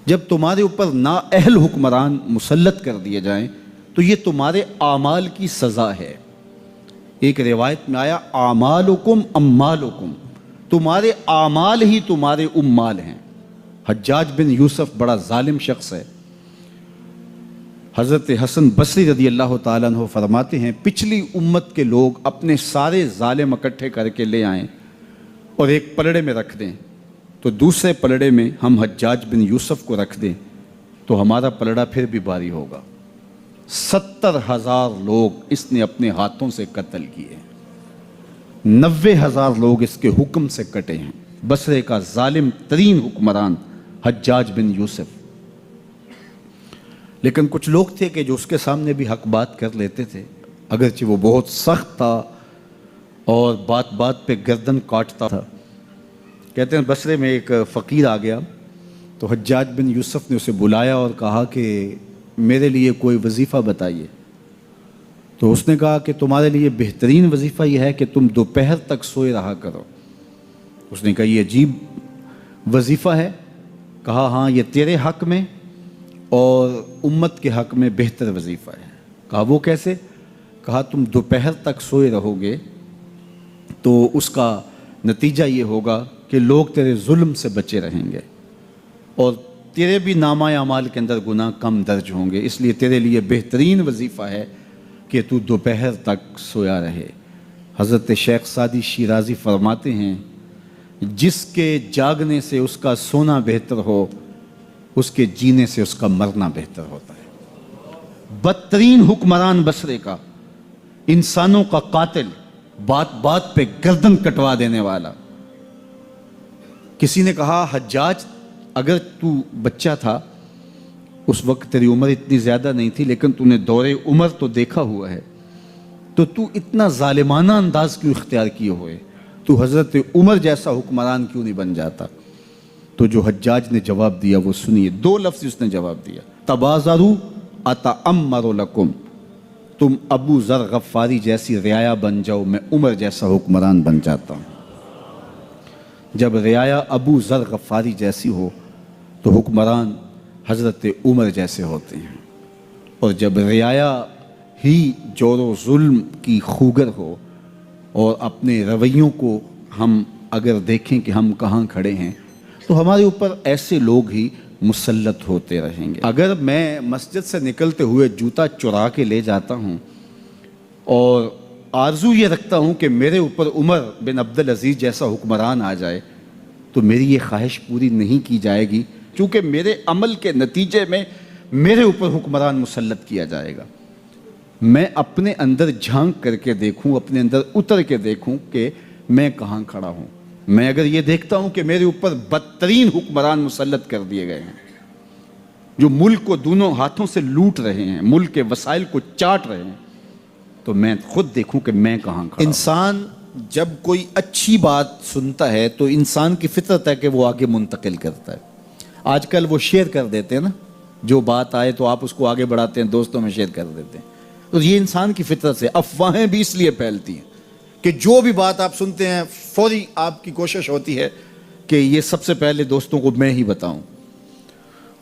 جب تمہارے اوپر نااہل حکمران مسلط کر دیے جائیں تو یہ تمہارے اعمال کی سزا ہے۔ ایک روایت میں آیا اعمالکم اموالکم، تمہارے اعمال ہی تمہارے اموال ہیں۔ حجاج بن یوسف بڑا ظالم شخص ہے۔ حضرت حسن بصری رضی اللہ تعالیٰ عنہ فرماتے ہیں پچھلی امت کے لوگ اپنے سارے ظالم اکٹھے کر کے لے آئیں اور ایک پلڑے میں رکھ دیں، تو دوسرے پلڑے میں ہم حجاج بن یوسف کو رکھ دیں تو ہمارا پلڑا پھر بھی بھاری ہوگا۔ 70,000 لوگ اس نے اپنے ہاتھوں سے قتل کیے، 90,000 لوگ اس کے حکم سے کٹے ہیں۔ بصرے کا ظالم ترین حکمران حجاج بن یوسف۔ لیکن کچھ لوگ تھے کہ جو اس کے سامنے بھی حق بات کر لیتے تھے، اگرچہ وہ بہت سخت تھا اور بات بات پہ گردن کاٹتا تھا۔ کہتے ہیں بصرے میں ایک فقیر آ گیا تو حجاج بن یوسف نے اسے بلایا اور کہا کہ میرے لیے کوئی وظیفہ بتائیے۔ تو اس نے کہا کہ تمہارے لیے بہترین وظیفہ یہ ہے کہ تم دوپہر تک سوئے رہا کرو۔ اس نے کہا یہ عجیب وظیفہ ہے؟ کہا ہاں یہ تیرے حق میں اور امت کے حق میں بہتر وظیفہ ہے۔ کہا وہ کیسے؟ کہا تم دوپہر تک سوئے رہو گے تو اس کا نتیجہ یہ ہوگا کہ لوگ تیرے ظلم سے بچے رہیں گے اور تیرے بھی نامہ اعمال کے اندر گناہ کم درج ہوں گے، اس لیے تیرے لیے بہترین وظیفہ ہے کہ تو دوپہر تک سویا رہے۔ حضرت شیخ سعدی شیرازی فرماتے ہیں جس کے جاگنے سے اس کا سونا بہتر ہو، اس کے جینے سے اس کا مرنا بہتر ہوتا ہے۔ بدترین حکمران بصرے کا، انسانوں کا قاتل، بات بات پہ گردن کٹوا دینے والا۔ کسی نے کہا حجاج اگر تو بچہ تھا، اس وقت تیری عمر اتنی زیادہ نہیں تھی، لیکن تو نے دور عمر تو دیکھا ہوا ہے، تو اتنا ظالمانہ انداز کیوں اختیار کیے ہوئے؟ تو حضرت عمر جیسا حکمران کیوں نہیں بن جاتا؟ تو جو حجاج نے جواب دیا وہ سنیے، 2 لفظ اس نے جواب دیا، تبازروا اتعمر لکم، تم ابو ذر غفاری جیسی رعایا بن جاؤ، میں عمر جیسا حکمران بن جاتا ہوں۔ جب رعایا ابو ذر غفاری جیسی ہو تو حکمران حضرت عمر جیسے ہوتے ہیں، اور جب رعایا ہی جور و ظلم کی خوگر ہو اور اپنے رویوں کو ہم اگر دیکھیں کہ ہم کہاں کھڑے ہیں تو ہمارے اوپر ایسے لوگ ہی مسلط ہوتے رہیں گے۔ اگر میں مسجد سے نکلتے ہوئے جوتا چرا کے لے جاتا ہوں اور آرزو یہ رکھتا ہوں کہ میرے اوپر عمر بن عبدالعزیز جیسا حکمران آ جائے، تو میری یہ خواہش پوری نہیں کی جائے گی، کیونکہ میرے عمل کے نتیجے میں میرے اوپر حکمران مسلط کیا جائے گا۔ میں اپنے اندر جھانک کر کے دیکھوں، اپنے اندر اتر کے دیکھوں کہ میں کہاں کھڑا ہوں۔ میں اگر یہ دیکھتا ہوں کہ میرے اوپر بدترین حکمران مسلط کر دیے گئے ہیں جو ملک کو دونوں ہاتھوں سے لوٹ رہے ہیں، ملک کے وسائل کو چاٹ رہے ہیں، تو میں خود دیکھوں کہ میں کہاں کھڑا ہوں۔ انسان جب کوئی اچھی بات سنتا ہے تو انسان کی فطرت ہے کہ وہ آگے منتقل کرتا ہے۔ آج کل وہ شیئر کر دیتے ہیں نا، جو بات آئے تو آپ اس کو آگے بڑھاتے ہیں، دوستوں میں شیئر کر دیتے ہیں۔ تو یہ انسان کی فطرت سے افواہیں بھی اس لیے پھیلتی ہیں کہ جو بھی بات آپ سنتے ہیں فوری آپ کی کوشش ہوتی ہے کہ یہ سب سے پہلے دوستوں کو میں ہی بتاؤں۔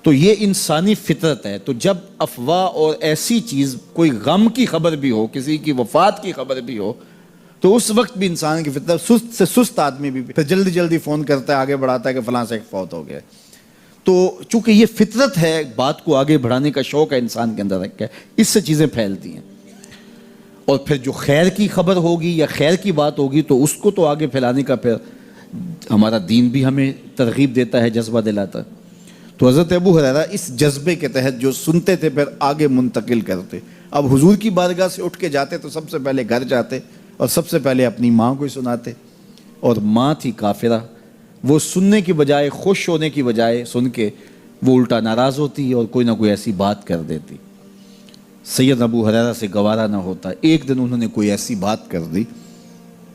تو یہ انسانی فطرت ہے۔ تو جب افواہ اور ایسی چیز، کوئی غم کی خبر بھی ہو، کسی کی وفات کی خبر بھی ہو، تو اس وقت بھی انسان کی فطرت، سست سے سست آدمی بھی پھر جلدی جلدی فون کرتا ہے، آگے بڑھاتا ہے کہ فلاں سے ایک فوت ہو گیا۔ تو چونکہ یہ فطرت ہے، بات کو آگے بڑھانے کا شوق ہے انسان کے اندر رکھا ہے، اس سے چیزیں پھیلتی ہیں۔ اور پھر جو خیر کی خبر ہوگی یا خیر کی بات ہوگی تو اس کو تو آگے پھیلانے کا پھر ہمارا دین بھی ہمیں ترغیب دیتا ہے، جذبہ دلاتا ہے۔ تو حضرت ابو ہریرہ اس جذبے کے تحت جو سنتے تھے پھر آگے منتقل کرتے۔ اب حضور کی بارگاہ سے اٹھ کے جاتے تو سب سے پہلے گھر جاتے اور سب سے پہلے اپنی ماں کو ہی سناتے، اور ماں تھی کافرہ، وہ سننے کی بجائے، خوش ہونے کی بجائے سن کے وہ الٹا ناراض ہوتی اور کوئی نہ کوئی ایسی بات کر دیتی۔ سید ابو ہریرہ سے گوارا نہ ہوتا۔ ایک دن انہوں نے کوئی ایسی بات کر دی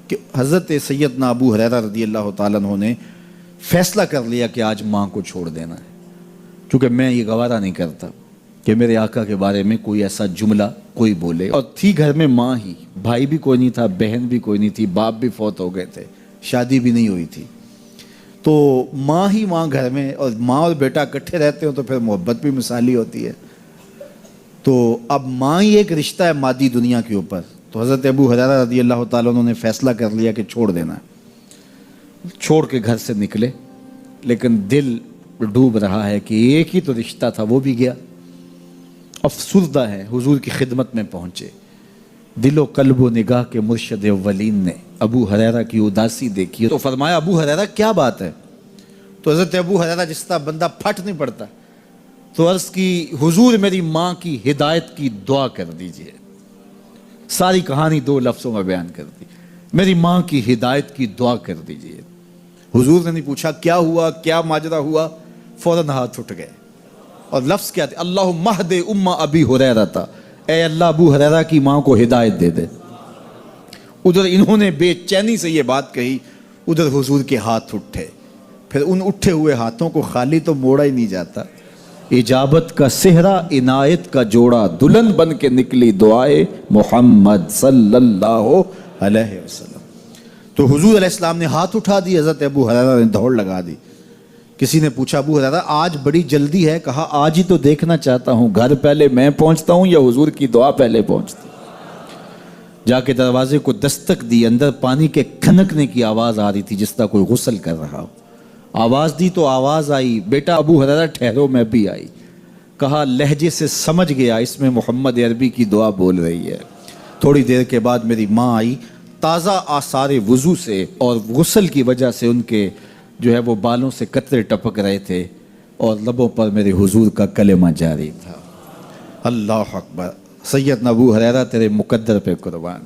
کہ حضرت سیدنا ابو ہریرہ رضی اللہ تعالیٰ عنہ نے فیصلہ کر لیا کہ آج ماں کو چھوڑ دینا ہے، کیونکہ میں یہ گوارا نہیں کرتا کہ میرے آقا کے بارے میں کوئی ایسا جملہ کوئی بولے۔ اور تھی گھر میں ماں ہی، بھائی بھی کوئی نہیں تھا، بہن بھی کوئی نہیں تھی، باپ بھی فوت ہو گئے تھے، شادی بھی نہیں ہوئی تھی۔ تو ماں ہی ماں گھر میں، اور ماں اور بیٹا اکٹھے رہتے ہو تو پھر محبت بھی مثالی ہوتی ہے. تو اب ماں ہی ایک رشتہ ہے مادی دنیا کے اوپر. تو حضرت ابو ہریرہ رضی اللہ تعالیٰ عنہ نے فیصلہ کر لیا کہ چھوڑ دینا ہے. چھوڑ کے گھر سے نکلے، لیکن دل ڈوب رہا ہے کہ ایک ہی تو رشتہ تھا وہ بھی گیا. افسردہ ہے، حضور کی خدمت میں پہنچے. دل و قلب و نگاہ کے مرشد اولین نے ابو ہریرہ کی اداسی دیکھی تو فرمایا ابو ہریرہ کیا بات ہے؟ تو حضرت ابو ہریرہ جس طرح بندہ پھٹ نہیں پڑتا، تو عرض کی حضور میری ماں کی ہدایت کی دعا کر دیجئے. ساری کہانی 2 لفظوں میں بیان کر دی، میری ماں کی ہدایت کی دعا کر دیجئے. حضور نے نہیں پوچھا کیا ہوا، کیا ماجرا ہوا، فوراً ہاتھ اٹھ گئے. اور لفظ کیا تھے؟ اللہم اہد ام ابی ہریرہ تھا، اے اللہ ابو ہریرہ کی ماں کو ہدایت دے دے. ادھر انہوں نے بے چینی سے یہ بات کہی، ادھر حضور کے ہاتھ اٹھے. پھر ان اٹھے ہوئے ہاتھوں کو خالی تو موڑا ہی نہیں جاتا. اجابت کا صحرا عنایت کا جوڑا، دلہن بن کے نکلی دعائے محمد صلی اللہ علیہ وسلم. تو حضور علیہ السلام نے ہاتھ اٹھا دی، حضرت ابو ہریرہ نے دوڑ لگا دی. کسی نے پوچھا ابو ہریرہ آج بڑی جلدی ہے؟ کہا آج ہی تو دیکھنا چاہتا ہوں، گھر پہلے میں پہنچتا ہوں یا حضور کی دعا پہلے پہنچتی؟ جا کے دروازے کو دستک دی، اندر پانی کے کھنکنے کی آواز آ رہی تھی جس طرح کوئی غسل کر رہا ہو. آواز دی تو آواز آئی، بیٹا ابو ہریرہ ٹھہرو. میں بھی آئی. کہا لہجے سے سمجھ گیا اس میں محمد عربی کی دعا بول رہی ہے. تھوڑی دیر کے بعد میری ماں آئی تازہ آثار وضو سے، اور غسل کی وجہ سے ان کے جو ہے وہ بالوں سے قطرے ٹپک رہے تھے، اور لبوں پر میرے حضور کا کلمہ جاری تھا. اللہ اکبر. سیدنا ابو ہریرہ تیرے مقدر پہ قربان.